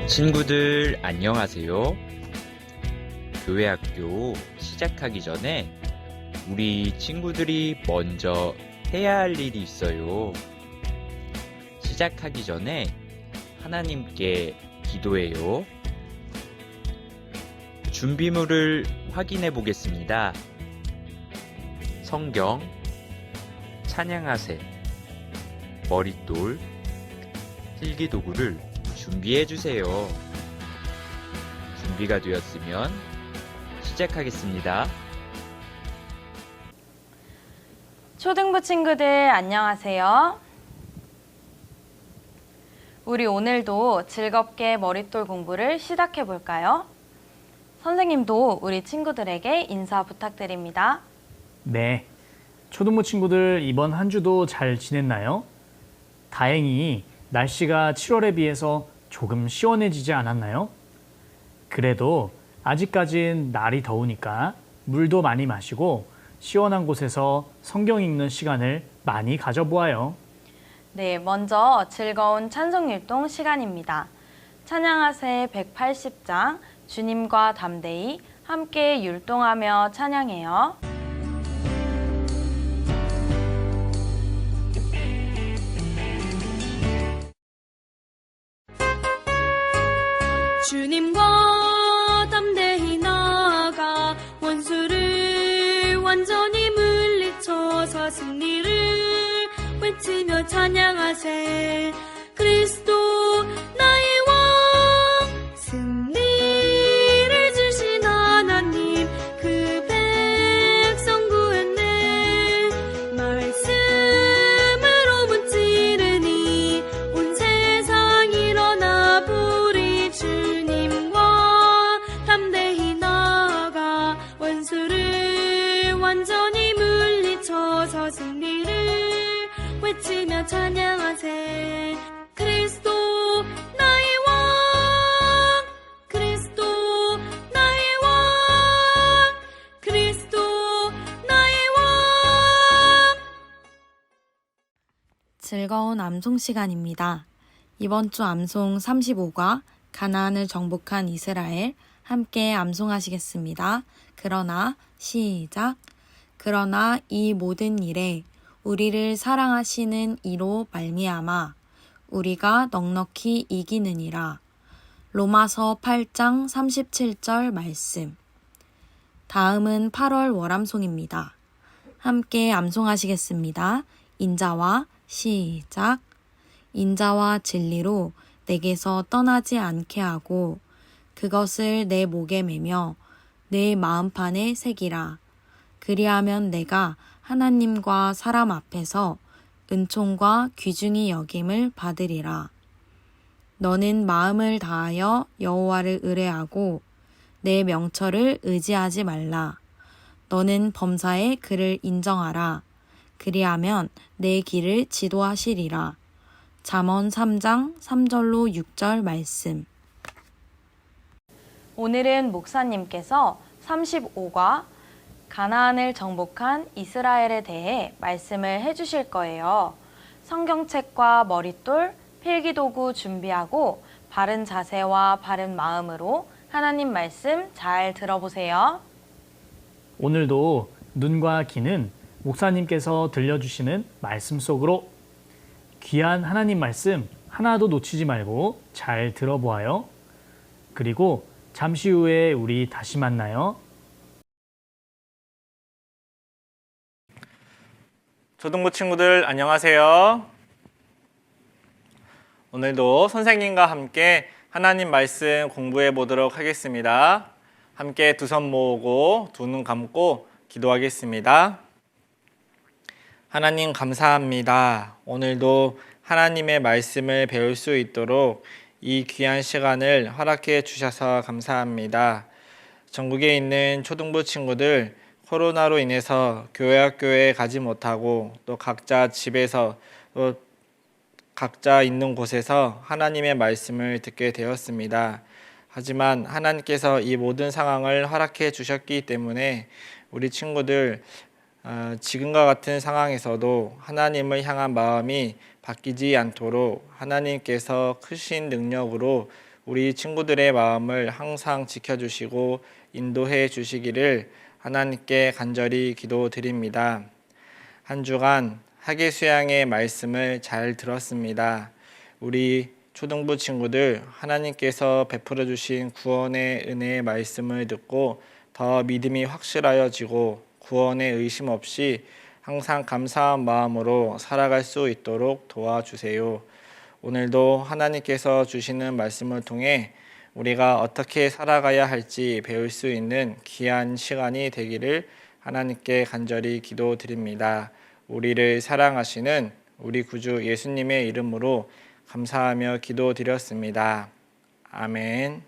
친구들 안녕하세요. 교회 학교 시작하기 전에 우리 친구들이 먼저 해야 할 일이 있어요. 시작하기 전에 하나님께 기도해요. 준비물을 확인해 보겠습니다. 성경, 찬양하세, 머릿돌, 필기도구를 준비해 주세요. 준비가 되었으면 시작하겠습니다. 초등부 친구들 안녕하세요. 우리 오늘도 즐겁게 머릿돌 공부를 시작해 볼까요? 선생님도 우리 친구들에게 인사 부탁드립니다. 네, 초등부 친구들 이번 한 주도 잘 지냈나요? 다행히 날씨가 7월에 비해서 조금 시원해지지 않았나요? 그래도 아직까진 날이 더우니까 물도 많이 마시고 시원한 곳에서 성경 읽는 시간을 많이 가져보아요. 네, 먼저 즐거운 찬송율동 시간입니다. 찬양하세 180장 주님과 담대히 함께 율동하며 찬양해요. 주님과 담대히 나아가 원수를 완전히 물리쳐서 승리를 외치며 찬양하세. 그리스도 나의 왕, 승리를 주신 하나님, 그 백성 구했네. 말씀으로 문지르니 온 세상 일어나 부리. 주님과 담대히 나아가 원수를 완전히 물리쳐서 승리를 외치며 찬양하세. 그리스도 나의 왕, 그리스도 나의 왕, 그리스도 나의 왕. 즐거운 암송 시간입니다. 이번 주 암송 35과 가나안을 정복한 이스라엘 함께 암송하시겠습니다. 그러나 시작. 그러나 이 모든 일에 우리를 사랑하시는 이로 말미암아 우리가 넉넉히 이기느니라. 로마서 8장 37절 말씀. 다음은 8월 월암송입니다. 함께 암송하시겠습니다. 인자와 시작. 인자와 진리로 내게서 떠나지 않게 하고 그것을 내 목에 매며 내 마음판에 새기라. 그리하면 내가 하나님과 사람 앞에서 은총과 귀중히 여김을 받으리라. 너는 마음을 다하여 여호와를 의뢰하고 내 명철을 의지하지 말라. 너는 범사의 그를 인정하라. 그리하면 내 길을 지도하시리라. 잠언 3장 3절로 6절 말씀. 오늘은 목사님께서 35과 가나안을 정복한 이스라엘에 대해 말씀을 해주실 거예요. 성경책과 머릿돌, 필기도구 준비하고 바른 자세와 바른 마음으로 하나님 말씀 잘 들어보세요. 오늘도 눈과 귀는 목사님께서 들려주시는 말씀 속으로 귀한 하나님 말씀 하나도 놓치지 말고 잘 들어보아요. 그리고 잠시 후에 우리 다시 만나요. 초등부 친구들 안녕하세요. 오늘도 선생님과 함께 하나님 말씀 공부해 보도록 하겠습니다. 함께 두 손 모으고 두 눈 감고 기도하겠습니다. 하나님 감사합니다. 오늘도 하나님의 말씀을 배울 수 있도록 이 귀한 시간을 허락해 주셔서 감사합니다. 전국에 있는 초등부 친구들 코로나로 인해서 교회 학교에 가지 못하고 또 각자 집에서 또 각자 있는 곳에서 하나님의 말씀을 듣게 되었습니다. 하지만 하나님께서 이 모든 상황을 허락해 주셨기 때문에 우리 친구들 지금과 같은 상황에서도 하나님을 향한 마음이 바뀌지 않도록 하나님께서 크신 능력으로 우리 친구들의 마음을 항상 지켜주시고 인도해 주시기를 하나님께 간절히 기도드립니다. 한 주간 학예 수양의 말씀을 잘 들었습니다. 우리 초등부 친구들 하나님께서 베풀어 주신 구원의 은혜의 말씀을 듣고 더 믿음이 확실하여지고 구원의 의심 없이 항상 감사한 마음으로 살아갈 수 있도록 도와주세요. 오늘도 하나님께서 주시는 말씀을 통해 우리가 어떻게 살아가야 할지 배울 수 있는 귀한 시간이 되기를 하나님께 간절히 기도드립니다. 우리를 사랑하시는 우리 구주 예수님의 이름으로 감사하며 기도드렸습니다. 아멘.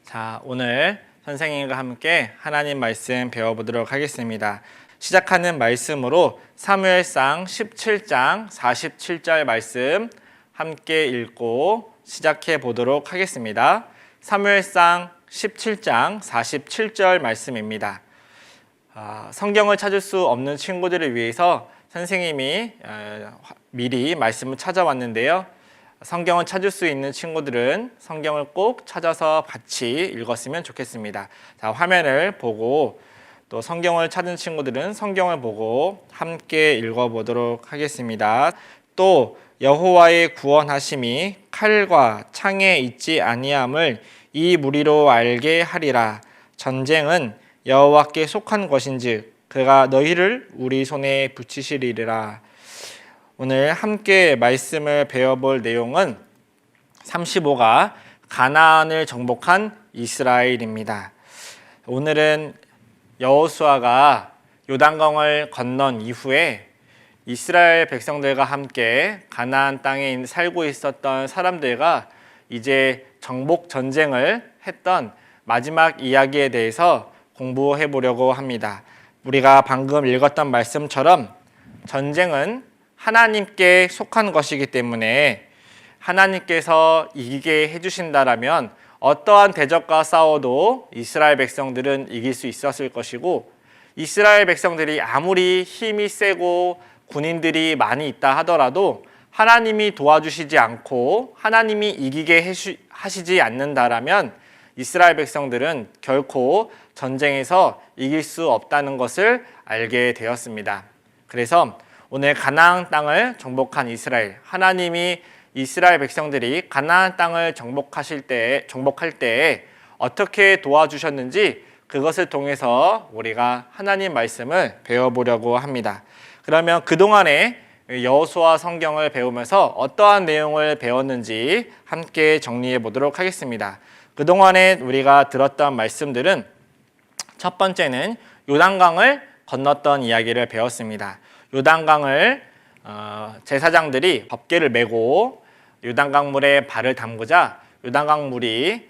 자, 오늘 선생님과 함께 하나님 말씀 배워보도록 하겠습니다. 시작하는 말씀으로 사무엘상 17장 47절 말씀 함께 읽고 시작해 보도록 하겠습니다. 사무엘상 17장 47절 말씀입니다. 성경을 찾을 수 없는 친구들을 위해서 선생님이 미리 말씀을 찾아왔는데요. 성경을 찾을 수 있는 친구들은 성경을 꼭 찾아서 같이 읽었으면 좋겠습니다. 자, 화면을 보고 또 성경을 찾은 친구들은 성경을 보고 함께 읽어보도록 하겠습니다. 또 여호와의 구원하심이 칼과 창에 있지 아니함을 이 무리로 알게 하리라. 전쟁은 여호와께 속한 것인즉 그가 너희를 우리 손에 붙이시리라. 오늘 함께 말씀을 배워볼 내용은 35가 가나안을 정복한 이스라엘입니다. 오늘은 여호수아가 요단강을 건넌 이후에 이스라엘 백성들과 함께 가나안 땅에 살고 있었던 사람들과 이제 정복 전쟁을 했던 마지막 이야기에 대해서 공부해 보려고 합니다. 우리가 방금 읽었던 말씀처럼 전쟁은 하나님께 속한 것이기 때문에 하나님께서 이기게 해주신다라면 어떠한 대적과 싸워도 이스라엘 백성들은 이길 수 있었을 것이고, 이스라엘 백성들이 아무리 힘이 세고 군인들이 많이 있다 하더라도 하나님이 도와주시지 않고 하나님이 이기게 하시지 않는다라면 이스라엘 백성들은 결코 전쟁에서 이길 수 없다는 것을 알게 되었습니다. 그래서 오늘 가나안 땅을 정복한 이스라엘, 하나님이 이스라엘 백성들이 가나안 땅을 정복할 때에 어떻게 도와주셨는지 그것을 통해서 우리가 하나님 말씀을 배워보려고 합니다. 그러면 그동안에 여호수아 성경을 배우면서 어떠한 내용을 배웠는지 함께 정리해 보도록 하겠습니다. 그동안에 우리가 들었던 말씀들은 첫 번째는 요단강을 건넜던 이야기를 배웠습니다. 요단강을 제사장들이 법궤를 메고 요단강물에 발을 담그자 요단강물이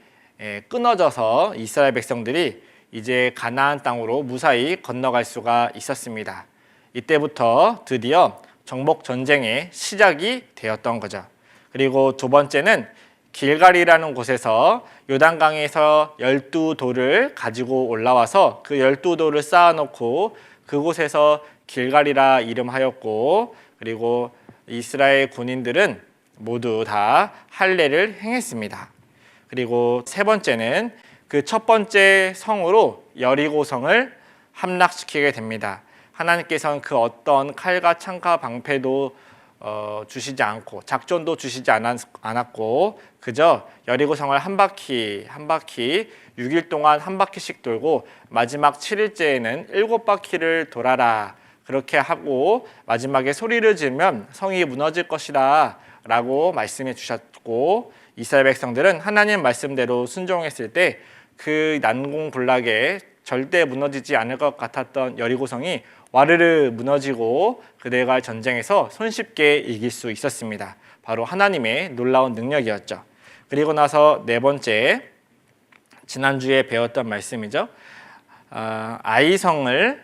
끊어져서 이스라엘 백성들이 이제 가나안 땅으로 무사히 건너갈 수가 있었습니다. 이때부터 드디어 정복 전쟁의 시작이 되었던 거죠. 그리고 두 번째는 길갈이라는 곳에서 요단강에서 12돌을 가지고 올라와서 그 12돌을 쌓아놓고 그곳에서 길갈이라 이름하였고, 그리고 이스라엘 군인들은 모두 다 할례를 행했습니다. 그리고 세 번째는 그 첫 번째 성으로 여리고성을 함락시키게 됩니다. 하나님께서는 그 어떤 칼과 창과 방패도 주시지 않고 작전도 주시지 않았고 그저 여리고성을 한 바퀴 6일 동안 한 바퀴씩 돌고 마지막 7일째에는 7바퀴를 돌아라, 그렇게 하고 마지막에 소리를 지르면 성이 무너질 것이다 라고 말씀해 주셨고, 이스라엘 백성들은 하나님 말씀대로 순종했을 때 그 난공불락에 절대 무너지지 않을 것 같았던 여리고성이 와르르 무너지고 그들과 전쟁에서 손쉽게 이길 수 있었습니다. 바로 하나님의 놀라운 능력이었죠. 그리고 나서 네 번째, 지난주에 배웠던 말씀이죠. 아이성의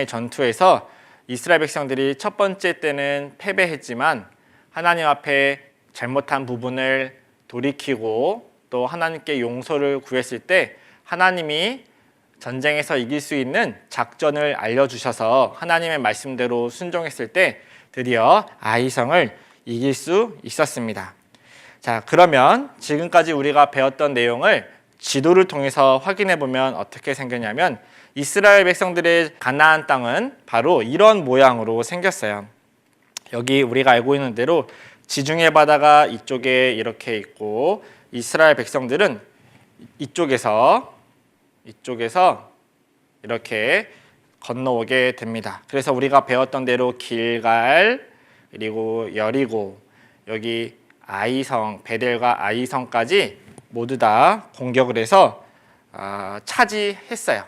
전투에서 이스라엘 백성들이 첫 번째 때는 패배했지만 하나님 앞에 잘못한 부분을 돌이키고 또 하나님께 용서를 구했을 때 하나님이 전쟁에서 이길 수 있는 작전을 알려주셔서 하나님의 말씀대로 순종했을 때 드디어 아이성을 이길 수 있었습니다. 자, 그러면 지금까지 우리가 배웠던 내용을 지도를 통해서 확인해 보면 어떻게 생겼냐면 이스라엘 백성들의 가나안 땅은 바로 이런 모양으로 생겼어요. 여기 우리가 알고 있는 대로 지중해 바다가 이쪽에 이렇게 있고 이스라엘 백성들은 이쪽에서 이렇게 건너오게 됩니다. 그래서 우리가 배웠던 대로 길갈 그리고 여리고 여기 아이성 베델과 아이성까지 모두 다 공격을 해서 차지했어요.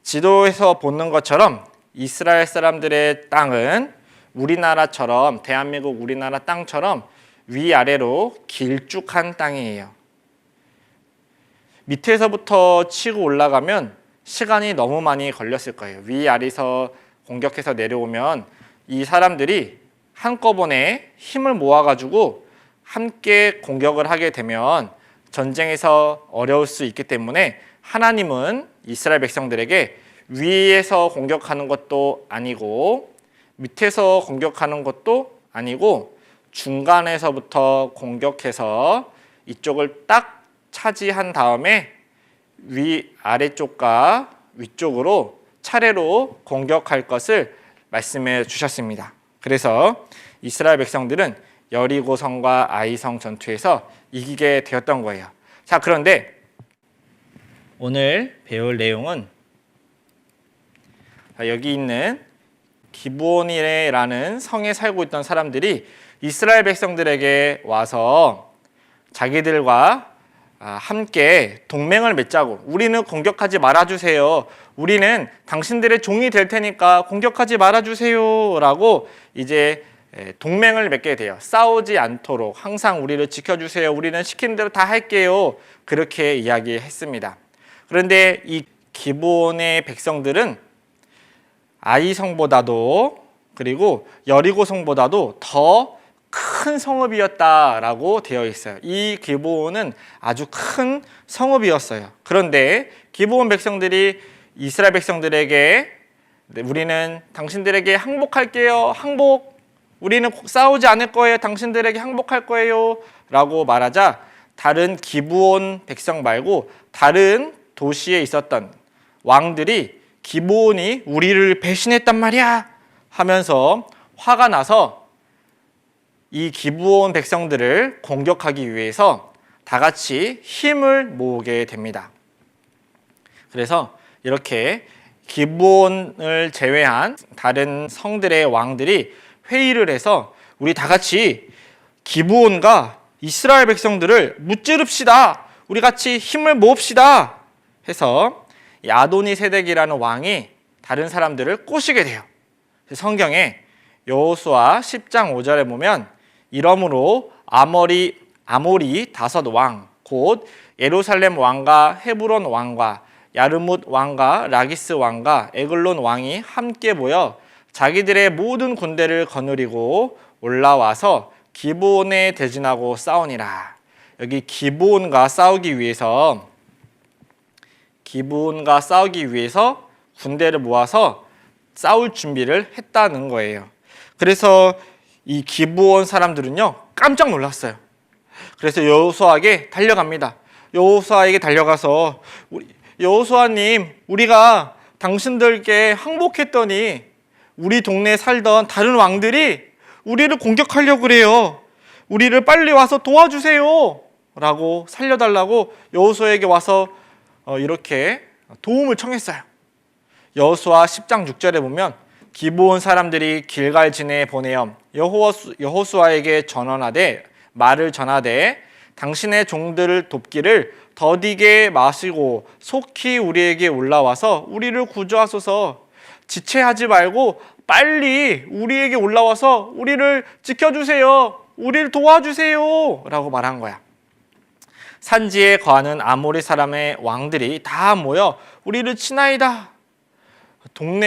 지도에서 보는 것처럼 이스라엘 사람들의 땅은 우리나라처럼 대한민국 우리나라 땅처럼 위아래로 길쭉한 땅이에요. 밑에서부터 치고 올라가면 시간이 너무 많이 걸렸을 거예요. 위아래에서 공격해서 내려오면 이 사람들이 한꺼번에 힘을 모아가지고 함께 공격을 하게 되면 전쟁에서 어려울 수 있기 때문에 하나님은 이스라엘 백성들에게 위에서 공격하는 것도 아니고 밑에서 공격하는 것도 아니고 중간에서부터 공격해서 이쪽을 딱 차지한 다음에 아래쪽과 위쪽으로 차례로 공격할 것을 말씀해 주셨습니다. 그래서 이스라엘 백성들은 여리고성과 아이성 전투에서 이기게 되었던 거예요. 자, 그런데 오늘 배울 내용은 여기 있는 기브온이라는 성에 살고 있던 사람들이 이스라엘 백성들에게 와서 자기들과 함께 동맹을 맺자고, 우리는 공격하지 말아주세요, 우리는 당신들의 종이 될 테니까 공격하지 말아주세요 라고 이제 동맹을 맺게 돼요. 싸우지 않도록 항상 우리를 지켜주세요, 우리는 시키는 대로 다 할게요, 그렇게 이야기했습니다. 그런데 이 기브온의 백성들은 아이성보다도 그리고 여리고성보다도 더 큰 성읍이었다라고 되어 있어요. 이 기브온은 아주 큰 성읍이었어요. 그런데 기브온 백성들이 이스라엘 백성들에게 우리는 당신들에게 항복할게요, 항복, 우리는 싸우지 않을 거예요, 당신들에게 항복할 거예요 라고 말하자 다른 기브온 백성 말고 다른 도시에 있었던 왕들이 기브온이 우리를 배신했단 말이야 하면서 화가 나서 이 기브온 백성들을 공격하기 위해서 다 같이 힘을 모으게 됩니다. 그래서 이렇게 기브온을 제외한 다른 성들의 왕들이 회의를 해서 우리 다 같이 기브온과 이스라엘 백성들을 무찌릅시다, 우리 같이 힘을 모읍시다 해서 이 아도니세덱이라는 왕이 다른 사람들을 꼬시게 돼요. 성경에 여호수아 10장 5절에 보면 이러므로 아모리 다섯 왕 곧 예루살렘 왕과 헤브론 왕과 야르뭇 왕과 라기스 왕과 에글론 왕이 함께 모여 자기들의 모든 군대를 거느리고 올라와서 기브온에 대진하고 싸우니라. 여기 기브온과 싸우기 위해서 군대를 모아서 싸울 준비를 했다는 거예요. 그래서 이 기브온 사람들은요 깜짝 놀랐어요. 그래서 여호수아에게 달려갑니다. 여호수아에게 달려가서 여호수아님, 우리가 당신들께 항복했더니 우리 동네에 살던 다른 왕들이 우리를 공격하려고 그래요. 우리를 빨리 와서 도와주세요 라고 살려달라고 여호수아에게 와서 이렇게 도움을 청했어요. 여호수아 10장 6절에 보면 기브온 사람들이 길갈진에 보내어 여호수아에게 말을 전하되 당신의 종들을 돕기를 더디게 마시고 속히 우리에게 올라와서 우리를 구조하소서, 지체하지 말고 빨리 우리에게 올라와서 우리를 지켜주세요, 우리를 도와주세요 라고 말한 거야. 산지에 거하는 아모리 사람의 왕들이 다 모여 우리를 치나이다,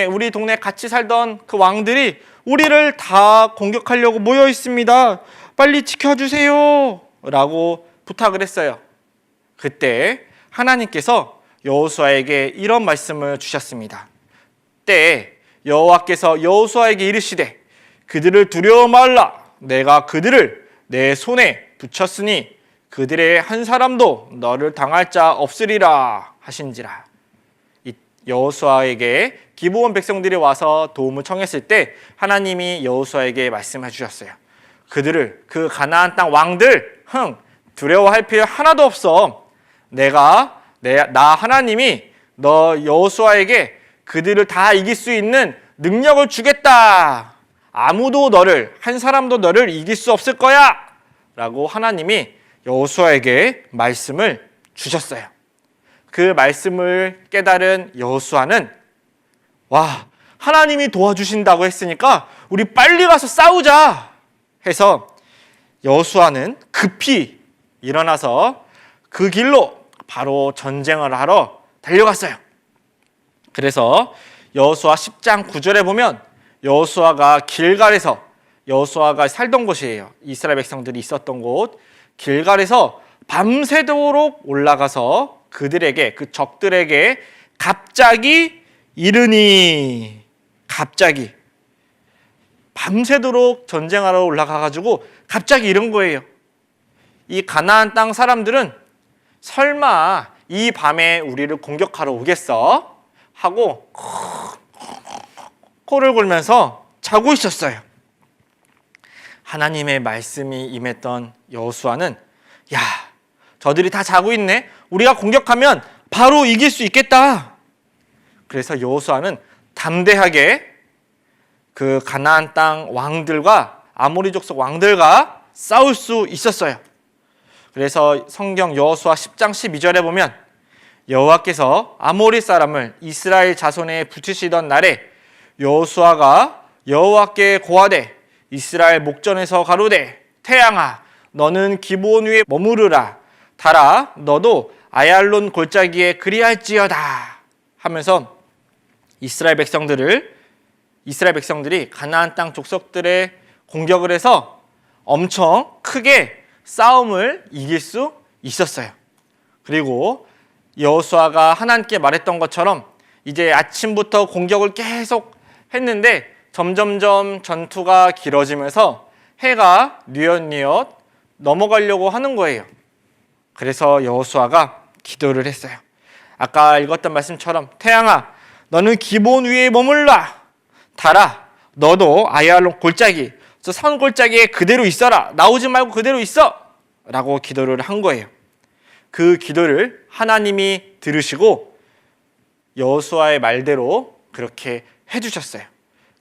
우리 동네 같이 살던 그 왕들이 우리를 다 공격하려고 모여 있습니다, 빨리 지켜주세요 라고 부탁을 했어요. 그때 하나님께서 여호수아에게 이런 말씀을 주셨습니다. 때에 여호와께서 여호수아에게 이르시되 그들을 두려워 말라, 내가 그들을 내 손에 붙였으니 그들의 한 사람도 너를 당할 자 없으리라 하신지라. 이 여호수아에게 기브온 백성들이 와서 도움을 청했을 때 하나님이 여호수아에게 말씀해 주셨어요. 그들을, 그 가나안 땅 왕들, 두려워할 필요 하나도 없어. 나 하나님이 너 여호수아에게 그들을 다 이길 수 있는 능력을 주겠다. 아무도 너를, 한 사람도 너를 이길 수 없을 거야 라고 하나님이 여호수아에게 말씀을 주셨어요. 그 말씀을 깨달은 여호수아는 와, 하나님이 도와주신다고 했으니까 우리 빨리 가서 싸우자 해서 여호수아는 급히 일어나서 그 길로 바로 전쟁을 하러 달려갔어요. 그래서 여호수아 10장 9절에 보면 여호수아가 길갈에서, 여호수아가 살던 곳이에요. 이스라엘 백성들이 있었던 곳 길갈에서 밤새도록 올라가서 그들에게, 그 적들에게 갑자기 이르니, 갑자기 밤새도록 전쟁하러 올라가가지고 갑자기 이런 거예요. 이 가나안 땅 사람들은 설마 이 밤에 우리를 공격하러 오겠어? 하고 코를 골면서 자고 있었어요. 하나님의 말씀이 임했던 여호수아는 야, 저들이 다 자고 있네. 우리가 공격하면 바로 이길 수 있겠다. 그래서 여호수아는 담대하게 그 가나안 땅 왕들과, 아모리 족속 왕들과 싸울 수 있었어요. 그래서 성경 여호수아 10장 12절에 보면 여호와께서 아모리 사람을 이스라엘 자손에 붙이시던 날에 여호수아가 여호와께 고하되 이스라엘 목전에서 가로되 태양아 너는 기브온 위에 머무르라. 달아 너도 아얄론 골짜기에 그리할지어다 하면서 이스라엘 백성들이 가나안 땅 족속들의 공격을 해서 엄청 크게 싸움을 이길 수 있었어요. 그리고 여호수아가 하나님께 말했던 것처럼 이제 아침부터 공격을 계속 했는데 점점점 전투가 길어지면서 해가 뉘엿뉘엿 넘어가려고 하는 거예요. 그래서 여호수아가 기도를 했어요. 아까 읽었던 말씀처럼 태양아 너는 기브온 위에 머물라. 달아 너도 아얄론 골짜기, 저 산 골짜기에 그대로 있어라. 나오지 말고 그대로 있어 라고 기도를 한 거예요. 그 기도를 하나님이 들으시고 여호수아의 말대로 그렇게 해주셨어요.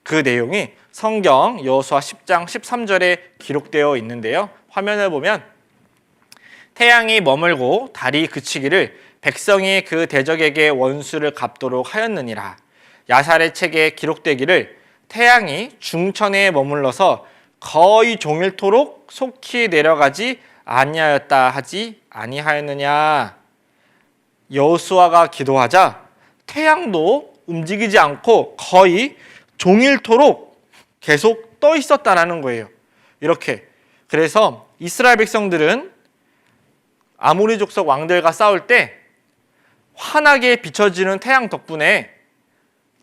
그 내용이 성경 여호수아 10장 13절에 기록되어 있는데요. 화면을 보면 태양이 머물고 달이 그치기를 백성이 그 대적에게 원수를 갚도록 하였느니라. 야살의 책에 기록되기를 태양이 중천에 머물러서 거의 종일토록 속히 내려가지 아니하였다 하지 아니하였느냐. 여호수아가 기도하자 태양도 움직이지 않고 거의 종일토록 계속 떠 있었다라는 거예요. 이렇게. 그래서 이스라엘 백성들은 아모리 족속 왕들과 싸울 때 환하게 비춰지는 태양 덕분에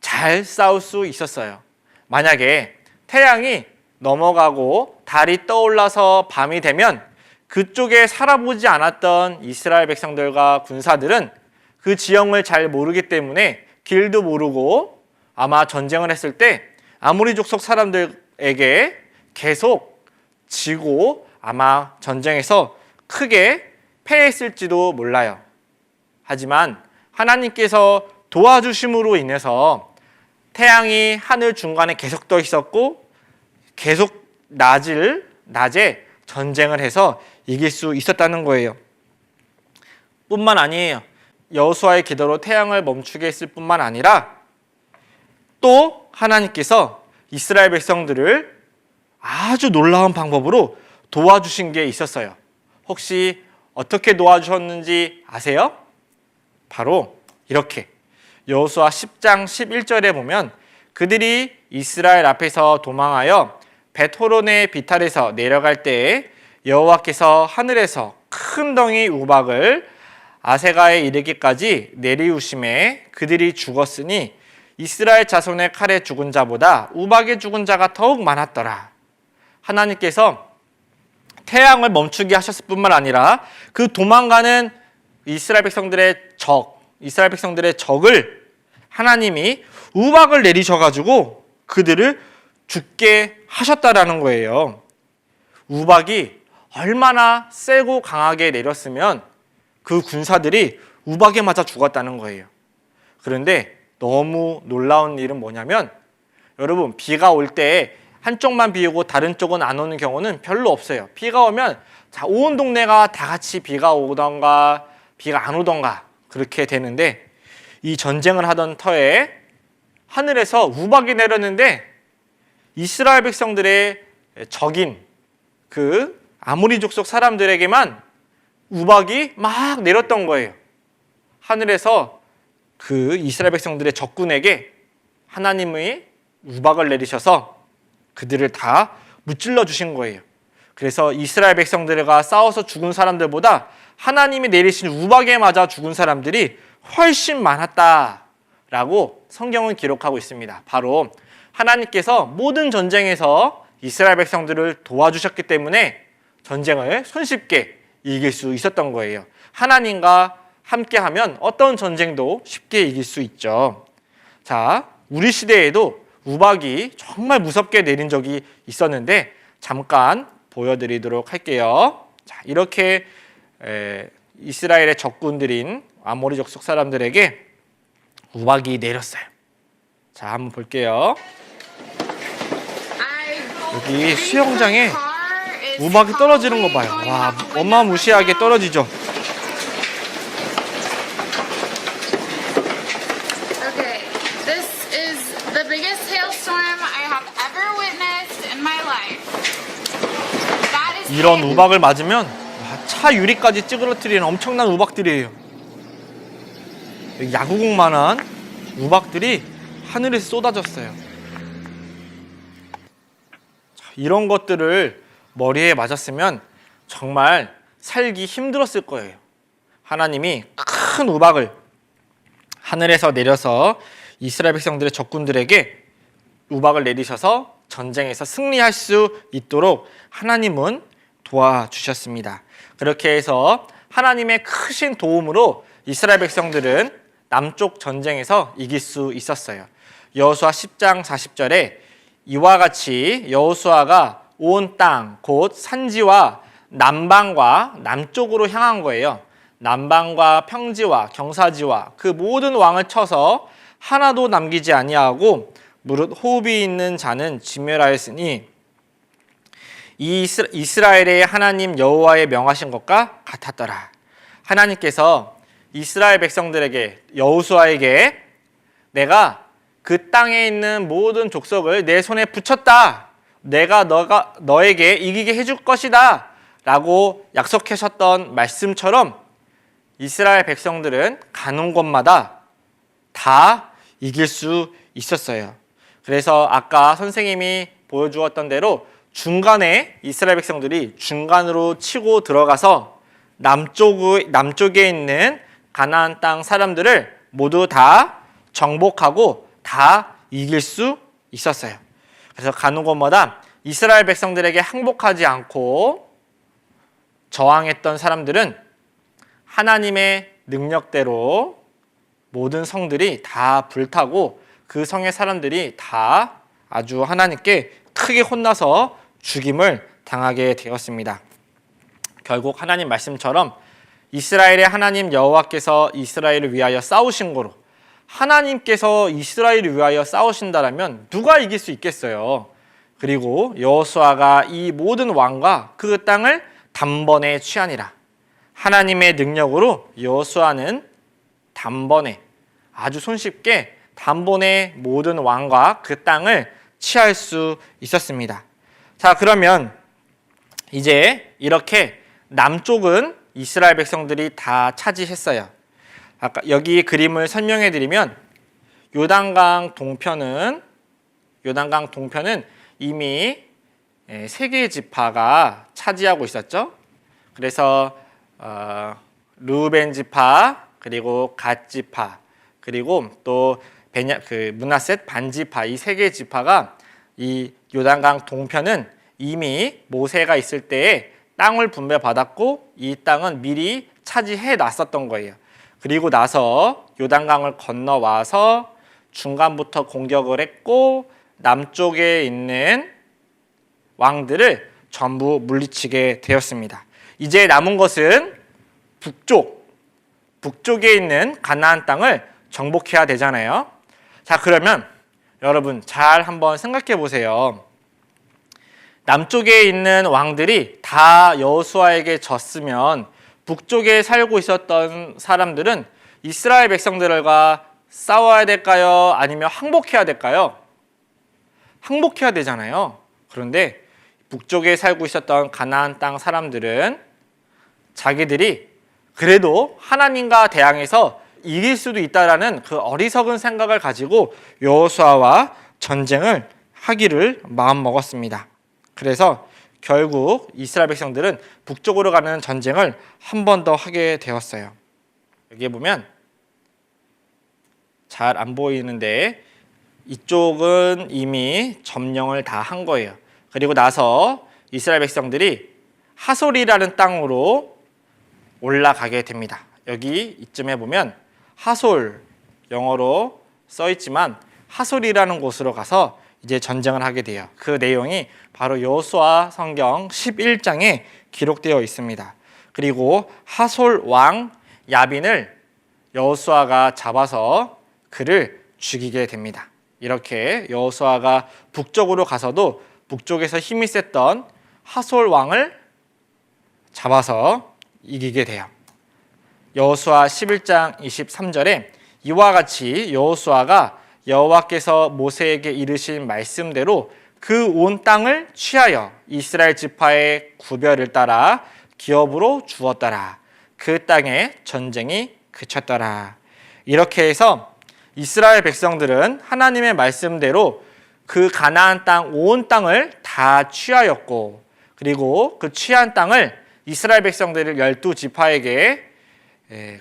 잘 싸울 수 있었어요. 만약에 태양이 넘어가고 달이 떠올라서 밤이 되면 그쪽에 살아보지 않았던 이스라엘 백성들과 군사들은 그 지형을 잘 모르기 때문에 길도 모르고 아마 전쟁을 했을 때 아모리 족속 사람들에게 계속 지고 아마 전쟁에서 크게 패했을지도 몰라요. 하지만 하나님께서 도와주심으로 인해서 태양이 하늘 중간에 계속 떠 있었고 계속 낮에 전쟁을 해서 이길 수 있었다는 거예요. 뿐만 아니에요. 여호수아의 기도로 태양을 멈추게 했을 뿐만 아니라 또 하나님께서 이스라엘 백성들을 아주 놀라운 방법으로 도와주신 게 있었어요. 혹시 어떻게 도와주셨는지 아세요? 바로 이렇게 여호수아 10장 11절에 보면 그들이 이스라엘 앞에서 도망하여 벳호론의 비탈에서 내려갈 때에 여호와께서 하늘에서 큰 덩이 우박을 아세가에 이르기까지 내리우심에 그들이 죽었으니 이스라엘 자손의 칼에 죽은 자보다 우박에 죽은 자가 더욱 많았더라. 하나님께서 태양을 멈추게 하셨을 뿐만 아니라 그 도망가는 이스라엘 백성들의 적을 하나님이 우박을 내리셔가지고 그들을 죽게 하셨다라는 거예요. 우박이 얼마나 세고 강하게 내렸으면 그 군사들이 우박에 맞아 죽었다는 거예요. 그런데 너무 놀라운 일은 뭐냐면 여러분, 비가 올 때 한쪽만 비 오고 다른 쪽은 안 오는 경우는 별로 없어요. 비가 오면 온 동네가 다 같이 비가 오던가 비가 안 오던가 그렇게 되는데 이 전쟁을 하던 터에 하늘에서 우박이 내렸는데 이스라엘 백성들의 적인 그 아모리 족속 사람들에게만 우박이 막 내렸던 거예요. 하늘에서 그 이스라엘 백성들의 적군에게 하나님의 우박을 내리셔서 그들을 다 무찔러 주신 거예요. 그래서 이스라엘 백성들과 싸워서 죽은 사람들보다 하나님이 내리신 우박에 맞아 죽은 사람들이 훨씬 많았다라고 성경은 기록하고 있습니다. 바로 하나님께서 모든 전쟁에서 이스라엘 백성들을 도와주셨기 때문에 전쟁을 손쉽게 이길 수 있었던 거예요. 하나님과 함께하면 어떤 전쟁도 쉽게 이길 수 있죠. 자, 우리 시대에도 우박이 정말 무섭게 내린 적이 있었는데 잠깐 보여드리도록 할게요. 자, 이렇게 이스라엘의 적군들인 아모리 족속 사람들에게 우박이 내렸어요. 자, 한번 볼게요. 여기 수영장에 우박이 떨어지는 거 봐요. 와, 어마무시하게 떨어지죠. Okay, this is the biggest hailstorm I have ever witnessed in my life. That is 이런 우박을 맞으면 와, 차 유리까지 찌그러뜨리는 엄청난 우박들이에요. 야구공만한 우박들이 하늘에서 쏟아졌어요. 자, 이런 것들을 머리에 맞았으면 정말 살기 힘들었을 거예요. 하나님이 큰 우박을 하늘에서 내려서 이스라엘 백성들의 적군들에게 우박을 내리셔서 전쟁에서 승리할 수 있도록 하나님은 도와주셨습니다. 그렇게 해서 하나님의 크신 도움으로 이스라엘 백성들은 남쪽 전쟁에서 이길 수 있었어요. 여호수아 10장 40절에 이와 같이 여호수아가 온 땅, 곧 산지와 남방과 남쪽으로 향한 거예요. 남방과 평지와 경사지와 그 모든 왕을 쳐서 하나도 남기지 아니하고 무릇 호흡이 있는 자는 진멸하였으니 이스라엘의 하나님 여호와의 명하신 것과 같았더라. 하나님께서 이스라엘 백성들에게 여호수아에게 내가 그 땅에 있는 모든 족속을 내 손에 붙였다. 내가 너에게 이기게 해줄 것이다 라고 약속하셨던 말씀처럼 이스라엘 백성들은 가는 곳마다 다 이길 수 있었어요. 그래서 아까 선생님이 보여주었던 대로 중간에 이스라엘 백성들이 중간으로 치고 들어가서 남쪽에 있는 가나안 땅 사람들을 모두 다 정복하고 다 이길 수 있었어요. 그래서 가는 곳마다 이스라엘 백성들에게 항복하지 않고 저항했던 사람들은 하나님의 능력대로 모든 성들이 다 불타고 그 성의 사람들이 다 아주 하나님께 크게 혼나서 죽임을 당하게 되었습니다. 결국 하나님 말씀처럼 이스라엘의 하나님 여호와께서 이스라엘을 위하여 싸우신 거로 하나님께서 이스라엘을 위하여 싸우신다라면 누가 이길 수 있겠어요? 그리고 여호수아가 이 모든 왕과 그 땅을 단번에 취하니라. 하나님의 능력으로 여호수아는 단번에 아주 손쉽게 단번에 모든 왕과 그 땅을 취할 수 있었습니다. 자, 그러면 이제 이렇게 남쪽은 이스라엘 백성들이 다 차지했어요. 아까 여기 그림을 설명해 드리면 요단강 동편은 이미 세 개의 지파가 차지하고 있었죠. 그래서 르우벤 지파, 그리고 갓 지파, 그리고 또 므낫셋 반 지파, 이 세 개의 지파가 이 요단강 동편은 이미 모세가 있을 때에 땅을 분배받았고 이 땅은 미리 차지해 놨었던 거예요. 그리고 나서 요단강을 건너와서 중간부터 공격을 했고 남쪽에 있는 왕들을 전부 물리치게 되었습니다. 이제 남은 것은 북쪽에 있는 가나안 땅을 정복해야 되잖아요. 자, 그러면 여러분 잘 한번 생각해 보세요. 남쪽에 있는 왕들이 다 여호수아에게 졌으면 북쪽에 살고 있었던 사람들은 이스라엘 백성들과 싸워야 될까요? 아니면 항복해야 될까요? 항복해야 되잖아요. 그런데 북쪽에 살고 있었던 가나안 땅 사람들은 자기들이 그래도 하나님과 대항해서 이길 수도 있다라는 그 어리석은 생각을 가지고 여호수아와 전쟁을 하기를 마음먹었습니다. 그래서 결국 이스라엘 백성들은 북쪽으로 가는 전쟁을 한 번 더 하게 되었어요. 여기에 보면 잘 안 보이는데 이쪽은 이미 점령을 다 한 거예요. 그리고 나서 이스라엘 백성들이 하솔이라는 땅으로 올라가게 됩니다. 여기 이쯤에 보면 하솔, 영어로 써 있지만 하솔이라는 곳으로 가서 이제 전쟁을 하게 돼요. 그 내용이 바로 여호수아 성경 11장에 기록되어 있습니다. 그리고 하솔 왕 야빈을 여호수아가 잡아서 그를 죽이게 됩니다. 이렇게 여호수아가 북쪽으로 가서도 북쪽에서 힘이 셌던 하솔 왕을 잡아서 이기게 돼요. 여호수아 11장 23절에 이와 같이 여호수아가 여호와께서 모세에게 이르신 말씀대로 그 온 땅을 취하여 이스라엘 지파의 구별을 따라 기업으로 주었더라. 그 땅에 전쟁이 그쳤더라. 이렇게 해서 이스라엘 백성들은 하나님의 말씀대로 그 가나안 땅 온 땅을 다 취하였고, 그리고 그 취한 땅을 이스라엘 백성들을 12지파에게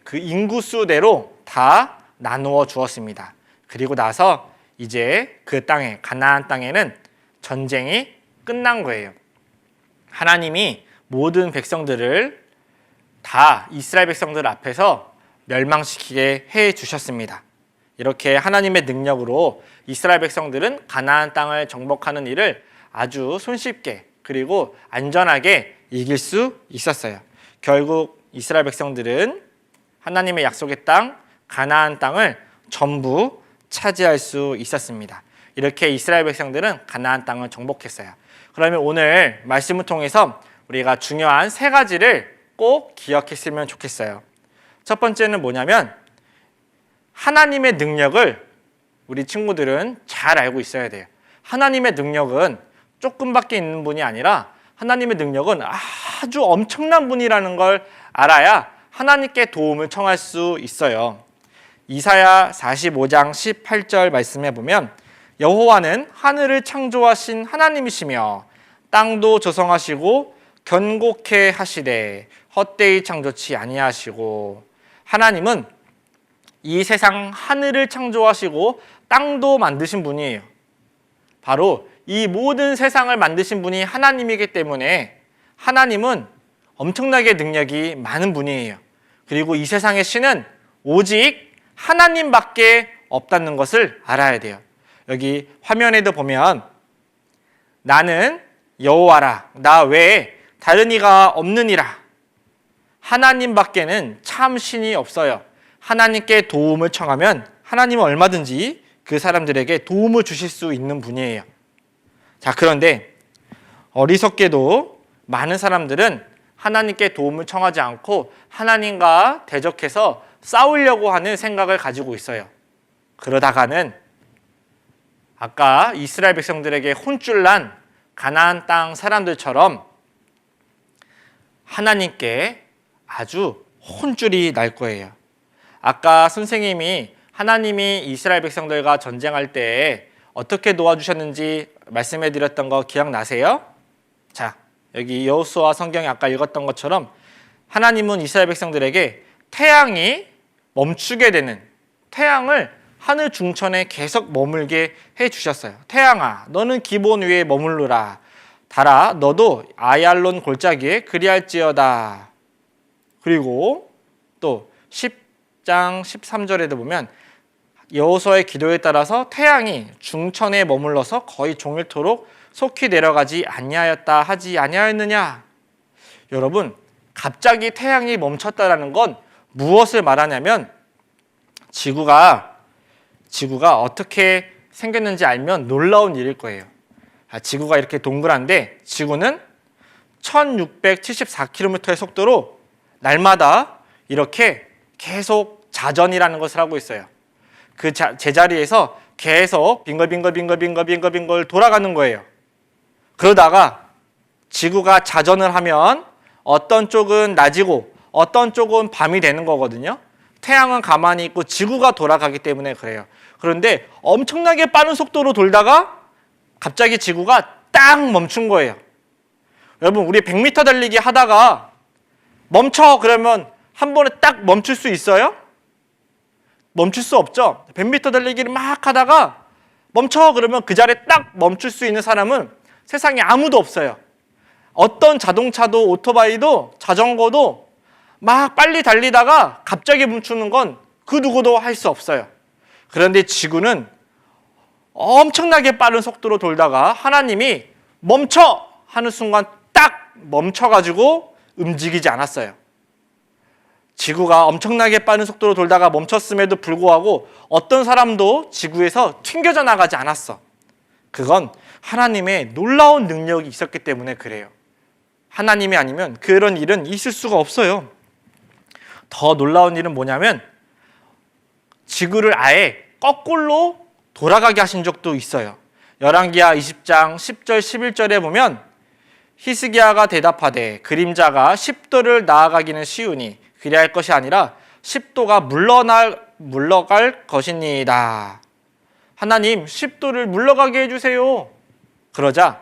그 인구수대로 다 나누어 주었습니다. 그리고 나서 이제 그 땅에, 가나안 땅에는 전쟁이 끝난 거예요. 하나님이 모든 백성들을 다 이스라엘 백성들 앞에서 멸망시키게 해 주셨습니다. 이렇게 하나님의 능력으로 이스라엘 백성들은 가나안 땅을 정복하는 일을 아주 손쉽게 그리고 안전하게 이길 수 있었어요. 결국 이스라엘 백성들은 하나님의 약속의 땅 가나안 땅을 전부 차지할 수 있었습니다. 이렇게 이스라엘 백성들은 가나안 땅을 정복했어요. 그러면 오늘 말씀을 통해서 우리가 중요한 3가지를 꼭 기억했으면 좋겠어요. 첫 번째는 뭐냐면 하나님의 능력을 우리 친구들은 잘 알고 있어야 돼요. 하나님의 능력은 조금밖에 있는 분이 아니라 하나님의 능력은 아주 엄청난 분이라는 걸 알아야 하나님께 도움을 청할 수 있어요. 이사야 45장 18절 말씀해 보면 여호와는 하늘을 창조하신 하나님이시며 땅도 조성하시고 견고케 하시되 헛되이 창조치 아니하시고, 하나님은 이 세상 하늘을 창조하시고 땅도 만드신 분이에요. 바로 이 모든 세상을 만드신 분이 하나님이기 때문에 하나님은 엄청나게 능력이 많은 분이에요. 그리고 이 세상의 신은 오직 하나님밖에 없다는 것을 알아야 돼요. 여기 화면에도 보면 나는 여호와라, 나 외에 다른 이가 없느니라. 하나님밖에는 참 신이 없어요. 하나님께 도움을 청하면 하나님은 얼마든지 그 사람들에게 도움을 주실 수 있는 분이에요. 자, 그런데 어리석게도 많은 사람들은 하나님께 도움을 청하지 않고 하나님과 대적해서 싸우려고 하는 생각을 가지고 있어요. 그러다가는 아까 이스라엘 백성들에게 혼쭐 난 가나안 땅 사람들처럼 하나님께 아주 혼쭐이 날 거예요. 아까 선생님이 하나님이 이스라엘 백성들과 전쟁할 때 어떻게 도와주셨는지 말씀해 드렸던 거 기억나세요? 자, 여기 여호수아 성경에 아까 읽었던 것처럼 하나님은 이스라엘 백성들에게 태양이 멈추게 되는, 태양을 하늘 중천에 계속 머물게 해 주셨어요. 태양아, 너는 기본 위에 머물르라. 달아 너도 아얄론 골짜기에 그리할지어다. 그리고 또 10장 13절에도 보면 여호수아의 기도에 따라서 태양이 중천에 머물러서 거의 종일토록 속히 내려가지 아니하였다 하지 아니하였느냐. 여러분, 갑자기 태양이 멈췄다라는 건 무엇을 말하냐면 지구가 어떻게 생겼는지 알면 놀라운 일일 거예요. 지구가 이렇게 동그란데 지구는 1674km의 속도로 날마다 이렇게 계속 자전이라는 것을 하고 있어요. 그 제자리에서 계속 빙글빙글 돌아가는 거예요. 그러다가 지구가 자전을 하면 어떤 쪽은 낮이고 어떤 쪽은 밤이 되는 거거든요. 태양은 가만히 있고 지구가 돌아가기 때문에 그래요. 그런데 엄청나게 빠른 속도로 돌다가 갑자기 지구가 딱 멈춘 거예요. 여러분, 우리 100m 달리기 하다가 멈춰 그러면 한 번에 딱 멈출 수 있어요? 멈출 수 없죠. 100m 달리기를 막 하다가 멈춰 그러면 그 자리에 딱 멈출 수 있는 사람은 세상에 아무도 없어요. 어떤 자동차도 오토바이도 자전거도 막 빨리 달리다가 갑자기 멈추는 건 그 누구도 할 수 없어요. 그런데 지구는 엄청나게 빠른 속도로 돌다가 하나님이 멈춰 하는 순간 딱 멈춰가지고 움직이지 않았어요. 지구가 엄청나게 빠른 속도로 돌다가 멈췄음에도 불구하고 어떤 사람도 지구에서 튕겨져 나가지 않았어. 그건 하나님의 놀라운 능력이 있었기 때문에 그래요. 하나님이 아니면 그런 일은 있을 수가 없어요. 더 놀라운 일은 뭐냐면 지구를 아예 거꾸로 돌아가게 하신 적도 있어요. 열왕기하 20장 10절 11절에 보면 히스기야가 대답하되 그림자가 10도를 나아가기는 쉬우니 그리할 것이 아니라 10도가 물러갈 것이니이다. 하나님 10도를 물러가게 해주세요. 그러자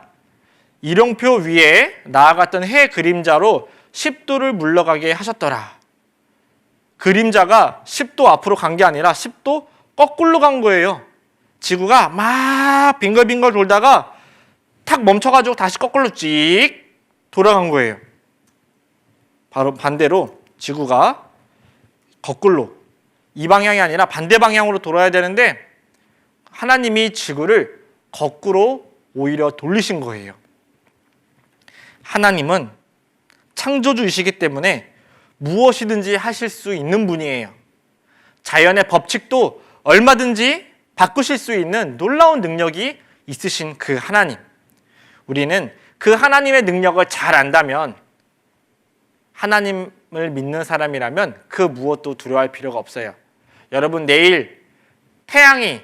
일용표 위에 나아갔던 해 그림자로 10도를 물러가게 하셨더라. 그림자가 10도 앞으로 간 게 아니라 10도 거꾸로 간 거예요. 지구가 막 빙글빙글 돌다가 탁 멈춰가지고 다시 거꾸로 찍 돌아간 거예요. 바로 반대로 지구가 거꾸로 이 방향이 아니라 반대 방향으로 돌아야 되는데 하나님이 지구를 거꾸로 오히려 돌리신 거예요. 하나님은 창조주이시기 때문에 무엇이든지 하실 수 있는 분이에요. 자연의 법칙도 얼마든지 바꾸실 수 있는 놀라운 능력이 있으신 그 하나님. 우리는 그 하나님의 능력을 잘 안다면, 하나님을 믿는 사람이라면 그 무엇도 두려워할 필요가 없어요. 여러분, 내일 태양이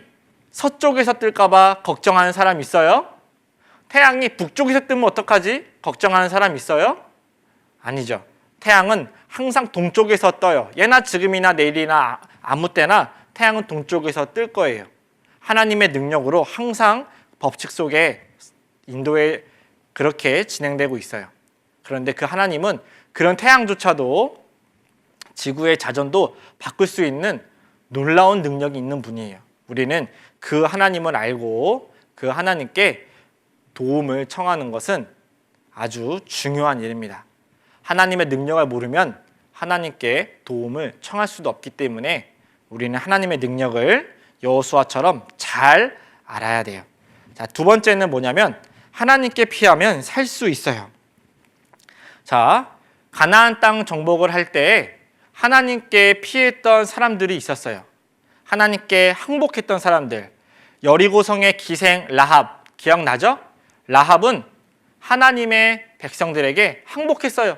서쪽에서 뜰까봐 걱정하는 사람 있어요? 태양이 북쪽에서 뜨면 어떡하지? 걱정하는 사람 있어요? 아니죠. 태양은 항상 동쪽에서 떠요. 예나 지금이나 내일이나 아무 때나 태양은 동쪽에서 뜰 거예요. 하나님의 능력으로 항상 법칙 속에 인도에 그렇게 진행되고 있어요. 그런데 그 하나님은 그런 태양조차도 지구의 자전도 바꿀 수 있는 놀라운 능력이 있는 분이에요. 우리는 그 하나님을 알고 그 하나님께 도움을 청하는 것은 아주 중요한 일입니다. 하나님의 능력을 모르면 하나님께 도움을 청할 수도 없기 때문에 우리는 하나님의 능력을 여호수아처럼 잘 알아야 돼요. 자, 두 번째는 뭐냐면 하나님께 피하면 살 수 있어요. 자, 가나안 땅 정복을 할 때 하나님께 피했던 사람들이 있었어요. 하나님께 항복했던 사람들. 여리고성의 기생 라합 기억나죠? 라합은 하나님의 백성들에게 항복했어요.